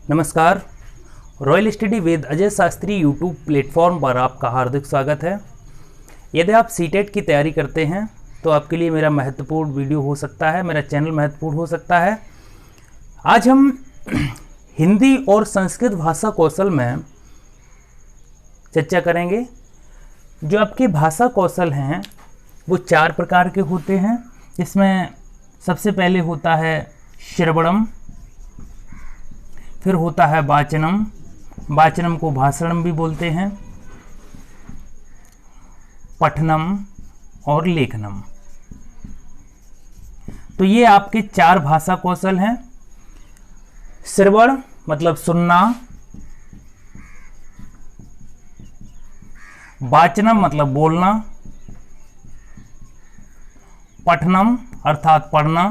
नमस्कार। Royal study with Ajay Shastri YouTube platform पर आपका हार्दिक स्वागत है। यदि आप सीटेट की तैयारी करते हैं तो आपके लिए मेरा महत्वपूर्ण वीडियो हो सकता है, मेरा चैनल महत्वपूर्ण हो सकता है। आज हम हिंदी और संस्कृत भाषा कौशल में चर्चा करेंगे। जो आपके भाषा कौशल हैं वो 4 प्रकार के होते हैं। इसमें सबसे पहले होता है श्रवणम, फिर होता है वाचनम, वाचनम को भाषणम भी बोलते हैं, पठनम और लेखनम। तो ये आपके 4 भाषा कौशल हैं। श्रवण मतलब सुनना, वाचनम मतलब बोलना, पठनम अर्थात पढ़ना,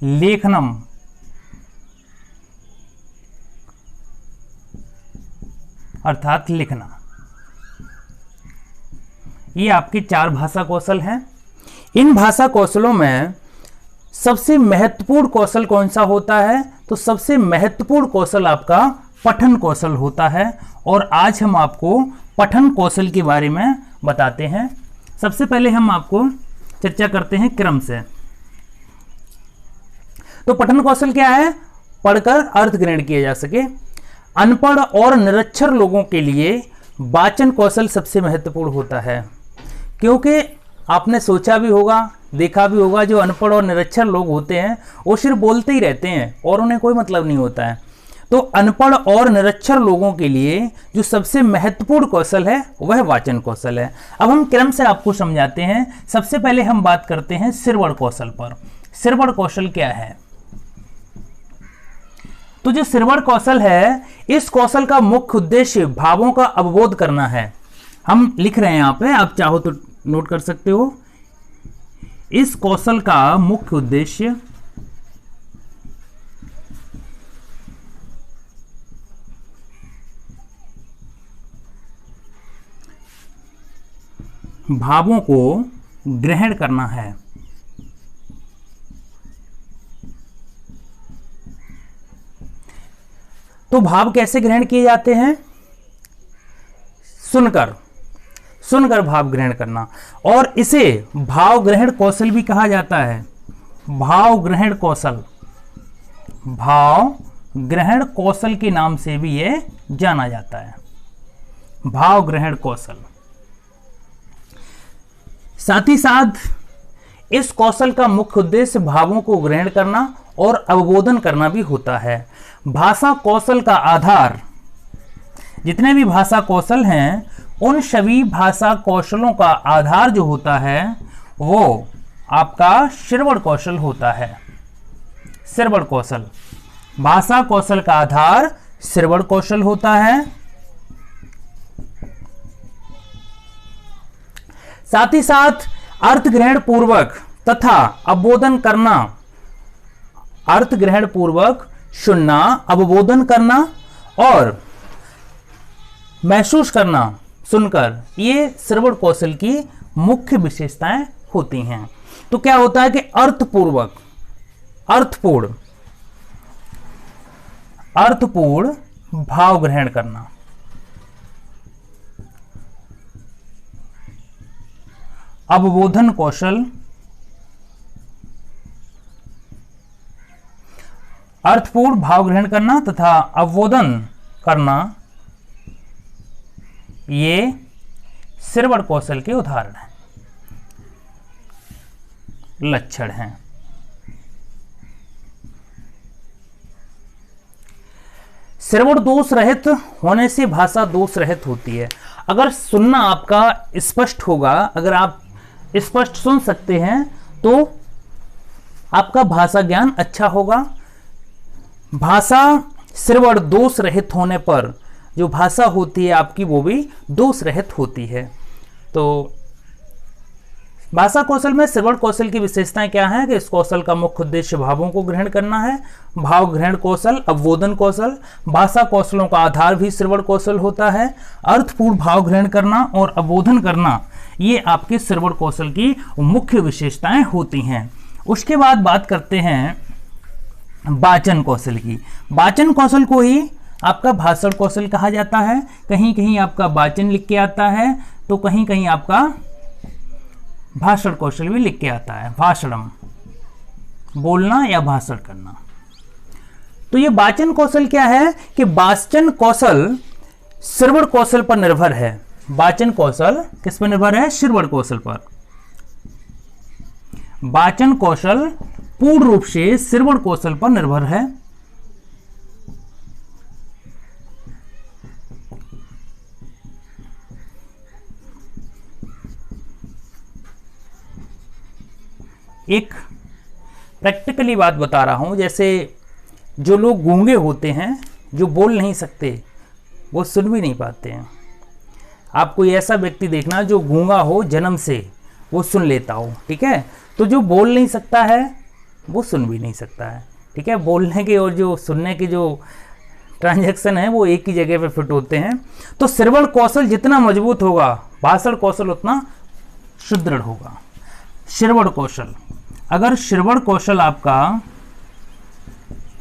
लेखनम अर्थात लिखना। ये आपके 4 भाषा कौशल हैं। इन भाषा कौशलों में सबसे महत्वपूर्ण कौशल कौन सा होता है? तो सबसे महत्वपूर्ण कौशल आपका पठन कौशल होता है। और आज हम आपको पठन कौशल के बारे में बताते हैं। सबसे पहले हम आपको चर्चा करते हैं क्रम से। तो पठन कौशल क्या है? पढ़कर अर्थ ग्रहण किया जा सके। अनपढ़ और निरक्षर लोगों के लिए वाचन कौशल सबसे महत्वपूर्ण होता है, क्योंकि आपने सोचा भी होगा, देखा भी होगा, जो अनपढ़ और निरक्षर लोग होते हैं वो सिर्फ बोलते ही रहते हैं और उन्हें कोई मतलब नहीं होता है। तो अनपढ़ और निरक्षर लोगों के लिए जो सबसे महत्वपूर्ण कौशल है वह वाचन कौशल है। अब हम क्रम से आपको समझाते हैं। सबसे पहले हम बात करते हैं श्रवण कौशल पर। श्रवण कौशल क्या है? तो जो श्रवण कौशल है, इस कौशल का मुख्य उद्देश्य भावों का अवबोध करना है। हम लिख रहे हैं यहां पे, आप चाहो तो नोट कर सकते हो। इस कौशल का मुख्य उद्देश्य भावों को ग्रहण करना है। तो भाव कैसे ग्रहण किए जाते हैं? सुनकर भाव ग्रहण करना, और इसे भाव ग्रहण कौशल भी कहा जाता है। भाव ग्रहण कौशल, भाव ग्रहण कौशल के नाम से भी ये जाना जाता है। भाव ग्रहण कौशल। साथ ही साथ इस कौशल का मुख्य उद्देश्य भावों को ग्रहण करना और अवबोधन करना भी होता है। भाषा कौशल का आधार, जितने भी भाषा कौशल हैं उन सभी भाषा कौशलों का आधार जो होता है वो आपका श्रवण कौशल होता है। श्रवण कौशल, भाषा कौशल का आधार श्रवण कौशल होता है। साथ ही साथ अर्थ ग्रहण पूर्वक तथा अवबोधन करना, अर्थ ग्रहण पूर्वक सुनना, अवबोधन करना और महसूस करना सुनकर, ये श्रवण कौशल की मुख्य विशेषताएं होती हैं। तो क्या होता है कि अर्थपूर्वक, अर्थपूर्ण भाव ग्रहण करना, अवबोधन कौशल, अर्थपूर्ण भाव ग्रहण करना तथा अवबोधन करना, ये श्रवण कौशल के उदाहरण हैं, लक्षण हैं। श्रवण दोष रहित होने से भाषा दोष रहित होती है। अगर सुनना आपका स्पष्ट होगा, अगर आप स्पष्ट सुन सकते हैं तो आपका भाषा ज्ञान अच्छा होगा। भाषा श्रवण दोष रहित होने पर जो भाषा होती है आपकी वो भी दोष रहित होती है। तो भाषा कौशल में श्रवण कौशल की विशेषताएं क्या हैं कि इस कौशल का मुख्य उद्देश्य भावों को ग्रहण करना है। भाव ग्रहण कौशल, अवबोधन कौशल, भाषा कौशलों का आधार भी श्रवण कौशल होता है। अर्थपूर्ण भाव ग्रहण करना और अवबोधन करना, ये आपके श्रवण कौशल की मुख्य विशेषताएं होती हैं। उसके बाद बात करते हैं वाचन कौशल की। वाचन कौशल को ही आपका भाषण कौशल कहा जाता है। कहीं कहीं आपका वाचन लिख के आता है तो कहीं कहीं आपका भाषण कौशल भी लिख के आता है, भाषणम, बोलना या भाषण करना। तो ये वाचन कौशल क्या है कि वाचन कौशल श्रवण कौशल पर निर्भर है। वाचन कौशल किस पर निर्भर है? श्रवण कौशल पर। वाचन कौशल पूर्ण रूप से श्रवण कौशल पर निर्भर है। एक प्रैक्टिकली बात बता रहा हूं, जैसे जो लोग गूंगे होते हैं, जो बोल नहीं सकते, वो सुन भी नहीं पाते हैं। आप कोई ऐसा व्यक्ति देखना जो गूंगा हो जन्म से, वो सुन लेता हो, ठीक है। तो जो बोल नहीं सकता है वो सुन भी नहीं सकता है, ठीक है। बोलने के और जो सुनने के जो ट्रांजैक्शन है वो एक ही जगह पे फिट होते हैं। तो श्रवण कौशल जितना मजबूत होगा, भाषण कौशल उतना सुदृढ़ होगा। श्रवण कौशल, अगर श्रवण कौशल आपका,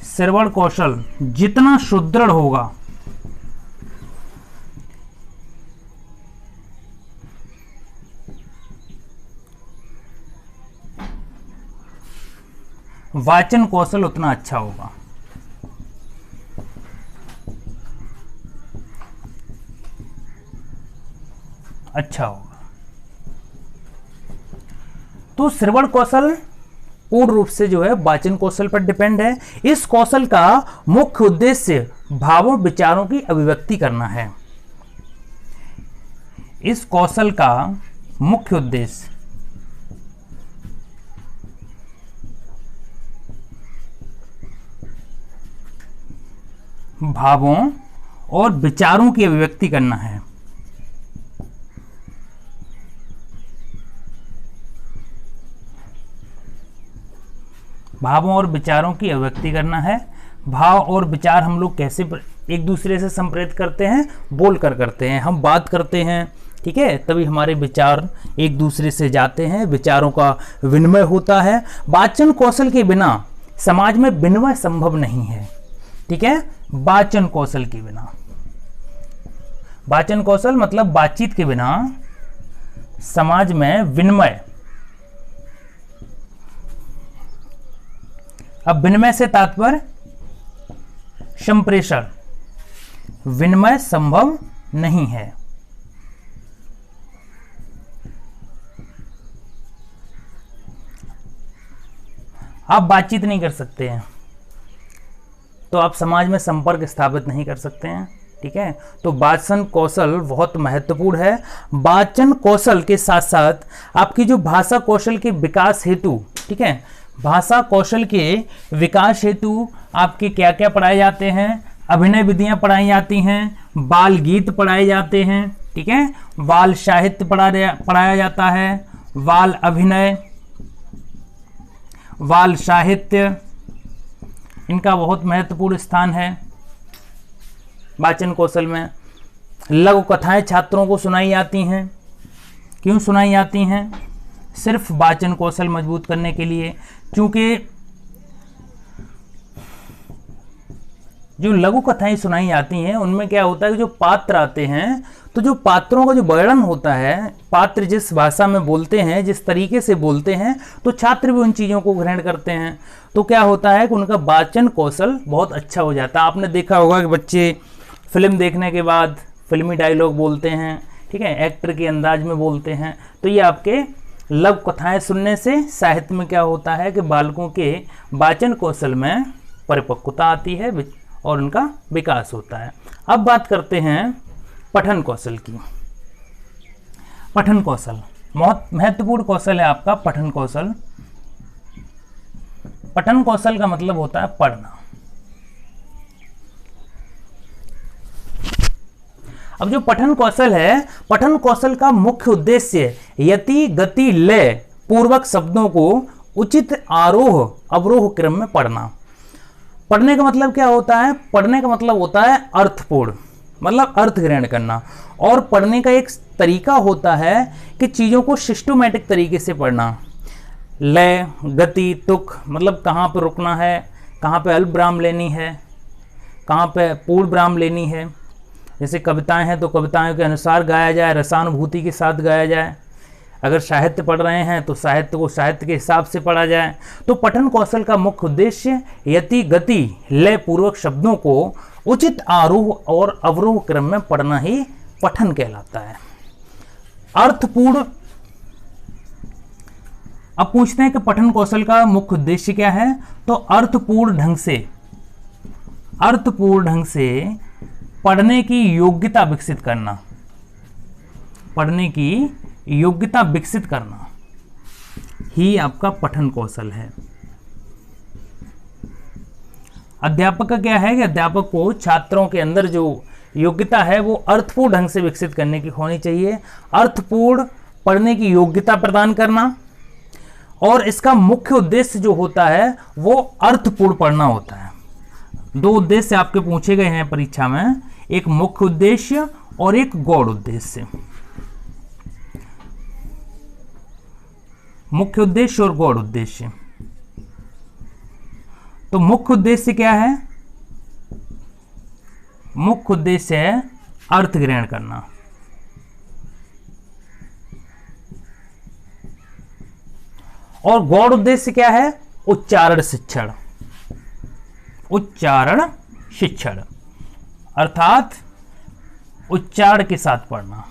श्रवण कौशल जितना सुदृढ़ होगा, वाचन कौशल उतना अच्छा होगा। अच्छा होगा। तो श्रवण कौशल पूर्ण रूप से जो है वाचन कौशल पर डिपेंड है। इस कौशल का मुख्य उद्देश्य भावों विचारों की अभिव्यक्ति करना है। इस कौशल का मुख्य उद्देश्य भावों और विचारों की अभिव्यक्ति करना है। भावों और विचारों की अभिव्यक्ति करना है। भाव और विचार हम लोग कैसे एक दूसरे से संप्रेरित करते हैं? बोल कर करते हैं, हम बात करते हैं, ठीक है, तभी हमारे विचार एक दूसरे से जाते हैं, विचारों का विनिमय होता है। वाचन कौशल के बिना समाज में विनिमय संभव नहीं है, ठीक है। वाचन कौशल के बिना, वाचन कौशल मतलब बातचीत के बिना समाज में विनिमय, अब विनिमय से तात्पर्य संप्रेषण, विनिमय संभव नहीं है। आप बातचीत नहीं कर सकते हैं तो आप समाज में संपर्क स्थापित नहीं कर सकते हैं, ठीक है। तो वाचन कौशल बहुत महत्वपूर्ण है। वाचन कौशल के साथ साथ आपकी जो भाषा कौशल के विकास हेतु, ठीक है, भाषा कौशल के विकास हेतु आपके क्या क्या पढ़ाए जाते हैं? अभिनय विधियां पढ़ाई जाती हैं, बाल गीत पढ़ाए जाते हैं, ठीक है, बाल साहित्य पढ़ाया जाता है, बाल अभिनय, बाल साहित्य, इनका बहुत महत्वपूर्ण स्थान है वाचन कौशल में। लघु कथाएं छात्रों को सुनाई जाती हैं। क्यों सुनाई जाती हैं? सिर्फ वाचन कौशल मजबूत करने के लिए। क्योंकि जो लघु कथाएं सुनाई जाती हैं उनमें क्या होता है कि जो पात्र आते हैं, तो जो पात्रों का जो वर्णन होता है, पात्र जिस भाषा में बोलते हैं, जिस तरीके से बोलते हैं, तो छात्र भी उन चीज़ों को ग्रहण करते हैं। तो क्या होता है कि उनका वाचन कौशल बहुत अच्छा हो जाता है। आपने देखा होगा कि बच्चे फिल्म देखने के बाद फिल्मी डायलॉग बोलते हैं, ठीक है, एक्टर के अंदाज में बोलते हैं। तो ये आपके लघु कथाएं सुनने से साहित्य में क्या होता है कि बालकों के वाचन कौशल में परिपक्वता आती है और उनका विकास होता है। अब बात करते हैं पठन कौशल की। पठन कौशल बहुत महत्वपूर्ण कौशल है आपका पठन कौशल। पठन कौशल का मतलब होता है पढ़ना। अब जो पठन कौशल है, पठन कौशल का मुख्य उद्देश्य यति गति लय पूर्वक शब्दों को उचित आरोह अवरोह क्रम में पढ़ना। पढ़ने का मतलब क्या होता है? पढ़ने का मतलब होता है अर्थपूर्ण, मतलब अर्थ ग्रहण करना। और पढ़ने का एक तरीका होता है कि चीज़ों को सिस्टमैटिक तरीके से पढ़ना। लय, गति, तुक, मतलब कहाँ पर रुकना है, कहाँ पे अल्प विराम लेनी है, कहाँ पे पूर्ण विराम लेनी है। जैसे कविताएं हैं तो कविताओं के अनुसार गाया जाए, रसानुभूति के साथ गाया जाए। अगर साहित्य पढ़ रहे हैं तो साहित्य को साहित्य के हिसाब से पढ़ा जाए। तो पठन कौशल का मुख्य उद्देश्य यति गति लय पूर्वक शब्दों को उचित आरोह और अवरोह क्रम में पढ़ना ही पठन कहलाता है। अर्थपूर्ण, अब पूछते हैं कि पठन कौशल का मुख्य उद्देश्य क्या है। तो अर्थपूर्ण ढंग से पढ़ने की योग्यता विकसित करना, पढ़ने की योग्यता विकसित करना ही आपका पठन कौशल है। अध्यापक का क्या है कि अध्यापक को छात्रों के अंदर जो योग्यता है वो अर्थपूर्ण ढंग से विकसित करने की होनी चाहिए। अर्थपूर्ण पढ़ने की योग्यता प्रदान करना, और इसका मुख्य उद्देश्य जो होता है वो अर्थपूर्ण पढ़ना होता है। दो उद्देश्य आपके पूछे गए हैं परीक्षा में, एक मुख्य उद्देश्य और एक गौड़ उद्देश्य। मुख्य उद्देश्य और गौड़ उद्देश्य। तो मुख्य उद्देश्य क्या है? मुख्य उद्देश्य है अर्थ ग्रहण करना, और गौड़ उद्देश्य क्या है? उच्चारण शिक्षण। उच्चारण शिक्षण अर्थात उच्चारण के साथ पढ़ना।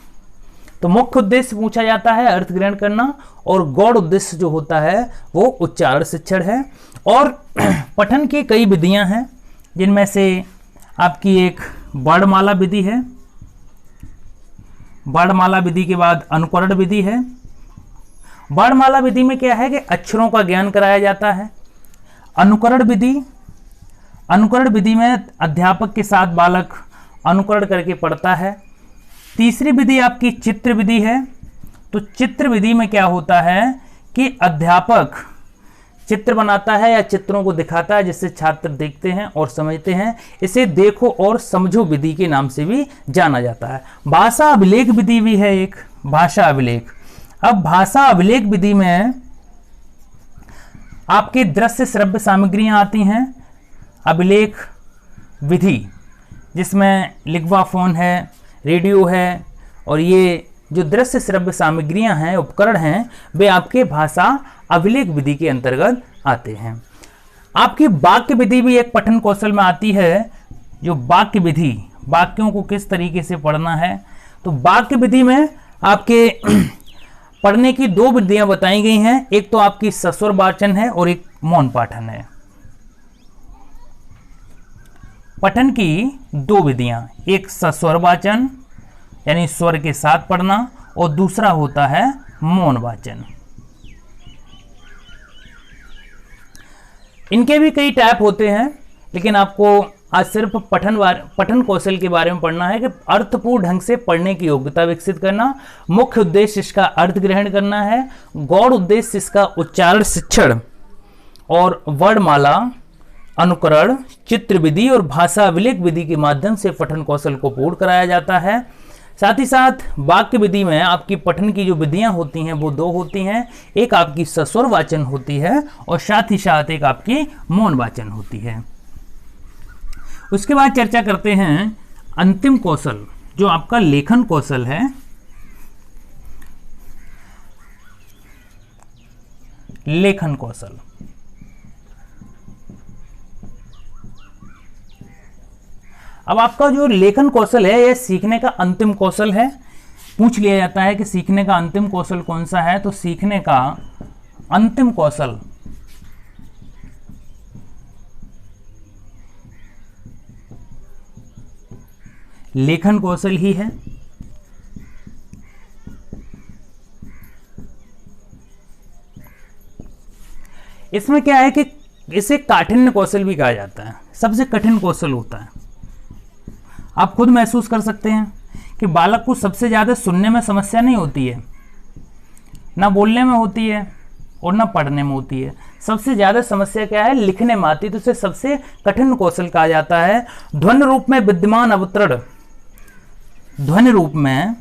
तो मुख्य उद्देश्य पूछा जाता है अर्थ ग्रहण करना, और गौड़ उद्देश्य जो होता है वो उच्चारण शिक्षण है। और पठन की कई विधियां हैं, जिनमें से आपकी एक वर्णमाला विधि है। वर्णमाला विधि के बाद अनुकरण विधि है। वर्णमाला विधि में क्या है कि अक्षरों का ज्ञान कराया जाता है। अनुकरण विधि में अध्यापक के साथ बालक अनुकरण करके पढ़ता है। तीसरी विधि आपकी चित्र विधि है। तो चित्र विधि में क्या होता है कि अध्यापक चित्र बनाता है या चित्रों को दिखाता है, जिससे छात्र देखते हैं और समझते हैं। इसे देखो और समझो विधि के नाम से भी जाना जाता है। भाषा अभिलेख विधि भी है एक, भाषा अभिलेख। अब भाषा अभिलेख विधि में आपके दृश्य श्रव्य सामग्रियां आती हैं। अभिलेख विधि जिसमें लिखवा फोन है, रेडियो है, और ये जो दृश्य श्रव्य सामग्रियां हैं, उपकरण हैं, वे आपके भाषा अभिलेख विधि के अंतर्गत आते हैं। आपकी वाक्य विधि भी एक पठन कौशल में आती है। जो वाक्य विधि, वाक्यों को किस तरीके से पढ़ना है, तो वाक्य विधि में आपके पढ़ने की दो विधियां बताई गई हैं। एक तो आपकी सस्वर वाचन है और एक मौन पाठन है। पठन की दो विधियां, एक सस्वर वाचन यानी स्वर के साथ पढ़ना, और दूसरा होता है मौन वाचन। इनके भी कई टाइप होते हैं, लेकिन आपको आज सिर्फ पठन कौशल के बारे में पढ़ना है कि अर्थपूर्ण ढंग से पढ़ने की योग्यता विकसित करना। मुख्य उद्देश्य इसका अर्थ ग्रहण करना है। गौड़ उद्देश्य इसका उच्चारण शिक्षण और वर्णमाला, अनुकरण, चित्र विधि और भाषा अभिलेख विधि के माध्यम से पठन कौशल को पूर्ण कराया जाता है। साथ ही साथ वाक्य विधि में आपकी पठन की जो विधियां होती हैं वो दो होती हैं। एक आपकी सस्वर वाचन होती है और साथ ही साथ एक आपकी मौन वाचन होती है। उसके बाद चर्चा करते हैं अंतिम कौशल, जो आपका लेखन कौशल है। लेखन कौशल, अब आपका जो लेखन कौशल है यह सीखने का अंतिम कौशल है। पूछ लिया जाता है कि सीखने का अंतिम कौशल कौन सा है, तो सीखने का अंतिम कौशल लेखन कौशल ही है। इसमें क्या है कि इसे काठिन्य कौशल भी कहा जाता है, सबसे कठिन कौशल होता है। आप खुद महसूस कर सकते हैं कि बालक को सबसे ज़्यादा सुनने में समस्या नहीं होती है, ना बोलने में होती है और ना पढ़ने में होती है। सबसे ज़्यादा समस्या क्या है? लिखने में आती है। तो इसे सबसे कठिन कौशल कहा जाता है। ध्वनि रूप में विद्यमान अवतरण, ध्वनि रूप में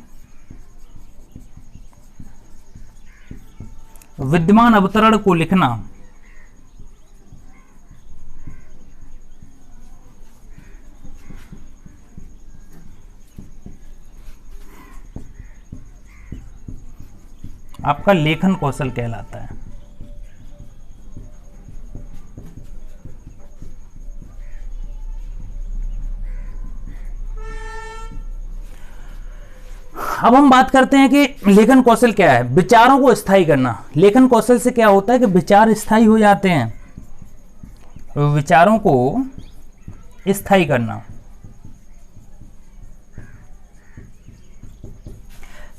विद्यमान अवतरण को लिखना आपका लेखन कौशल कहलाता है। अब हम बात करते हैं कि लेखन कौशल क्या है। विचारों को स्थायी करना। लेखन कौशल से क्या होता है कि विचार स्थायी हो जाते हैं। विचारों को स्थायी करना,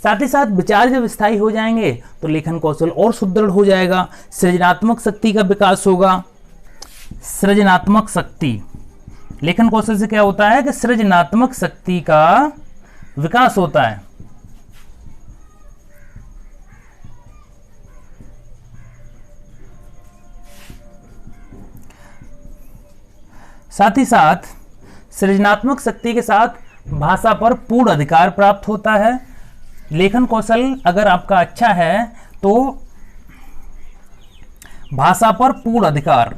साथ ही साथ विचार जब स्थायी हो जाएंगे तो लेखन कौशल और सुदृढ़ हो जाएगा। सृजनात्मक शक्ति का विकास होगा। सृजनात्मक शक्ति, लेखन कौशल से क्या होता है कि सृजनात्मक शक्ति का विकास होता है। साथ ही साथ सृजनात्मक शक्ति के साथ भाषा पर पूर्ण अधिकार प्राप्त होता है। लेखन कौशल अगर आपका अच्छा है तो भाषा पर पूर्ण अधिकार,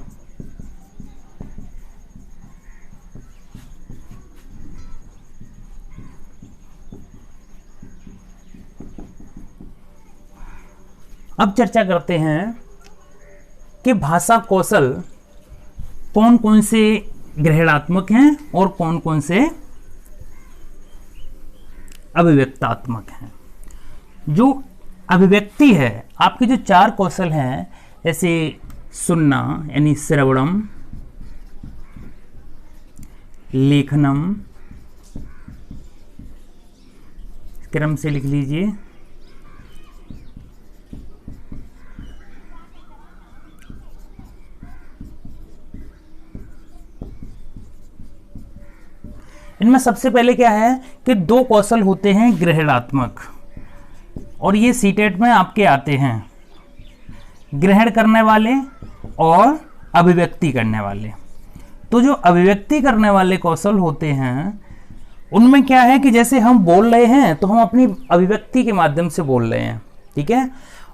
अब चर्चा करते हैं कि भाषा कौशल कौन कौन से ग्रहणात्मक हैं और कौन कौन से अभिव्यक्तात्मक हैं। जो अभिव्यक्ति है, आपके जो 4 कौशल हैं, जैसे सुनना यानी श्रवणम, लेखनम, क्रम से लिख लीजिए, इनमें सबसे पहले क्या है कि 2 कौशल होते हैं ग्रहणात्मक, और ये सीटेट में आपके आते हैं, ग्रहण करने वाले और अभिव्यक्ति करने वाले। तो जो अभिव्यक्ति करने वाले कौशल होते हैं उनमें क्या है कि जैसे हम बोल रहे हैं तो हम अपनी अभिव्यक्ति के माध्यम से बोल रहे हैं, ठीक है,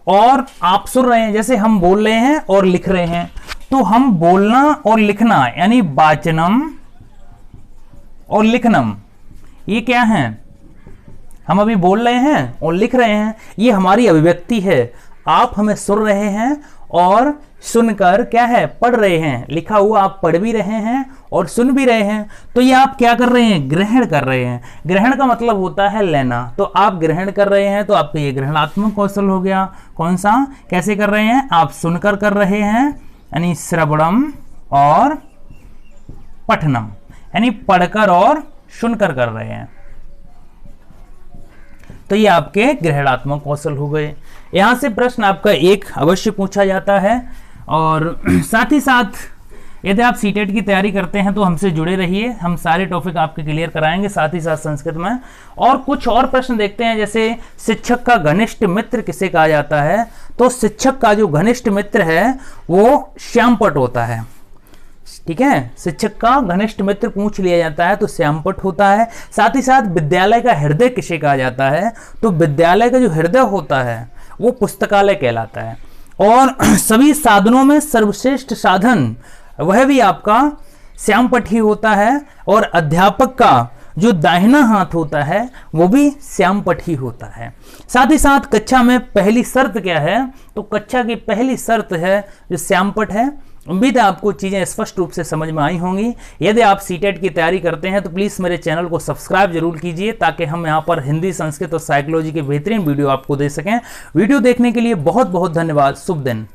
और आप सुन रहे हैं, जैसे हम बोल रहे हैं और लिख रहे हैं, तो हम बोलना और लिखना यानी वाचनम और लिखनम, ये क्या है, हम अभी बोल रहे हैं और लिख रहे हैं, ये हमारी अभिव्यक्ति है। आप हमें सुन रहे हैं और सुनकर क्या है, पढ़ रहे हैं, लिखा हुआ आप पढ़ भी रहे हैं और सुन भी रहे हैं, तो ये आप क्या कर रहे हैं, ग्रहण कर रहे हैं। ग्रहण का मतलब होता है लेना, तो आप ग्रहण कर रहे हैं तो आपका ये ग्रहणात्मक कौशल हो गया। कौन सा, कैसे कर रहे हैं, आप सुनकर कर रहे हैं यानी श्रवणम, और पठनम यानी पढ़कर और सुनकर कर रहे हैं, तो ये आपके ग्रहणात्मक कौशल हो गए। यहां से प्रश्न आपका एक अवश्य पूछा जाता है। और साथ ही साथ यदि आप सीटेट की तैयारी करते हैं तो हमसे जुड़े रहिए, हम सारे टॉपिक आपके क्लियर कराएंगे, साथ ही साथ संस्कृत में। और कुछ और प्रश्न देखते हैं, जैसे शिक्षक का घनिष्ठ मित्र किसे कहा जाता है। तो शिक्षक का जो घनिष्ठ मित्र है वो श्यामपट होता है, ठीक है, शिक्षक का घनिष्ठ मित्र पूछ लिया जाता है तो श्यामपट होता है। साथ ही साथ विद्यालय का हृदय किसे कहा जाता है, तो विद्यालय का जो हृदय होता है वो पुस्तकालय कहलाता है। और सभी साधनों में सर्वश्रेष्ठ साधन वह भी आपका श्यामपट ही होता है, और अध्यापक का जो दाहिना हाथ होता है वो भी श्यामपट ही होता है। साथ ही साथ कक्षा में पहली शर्त क्या है, तो कक्षा की पहली शर्त है जो श्यामपट है। उम्मीद है आपको चीज़ें स्पष्ट रूप से समझ में आई होंगी। यदि आप सीटेट की तैयारी करते हैं तो प्लीज़ मेरे चैनल को सब्सक्राइब जरूर कीजिए, ताकि हम यहाँ पर हिंदी, संस्कृत और साइकोलॉजी के बेहतरीन वीडियो आपको दे सकें। वीडियो देखने के लिए बहुत बहुत धन्यवाद। शुभ दिन।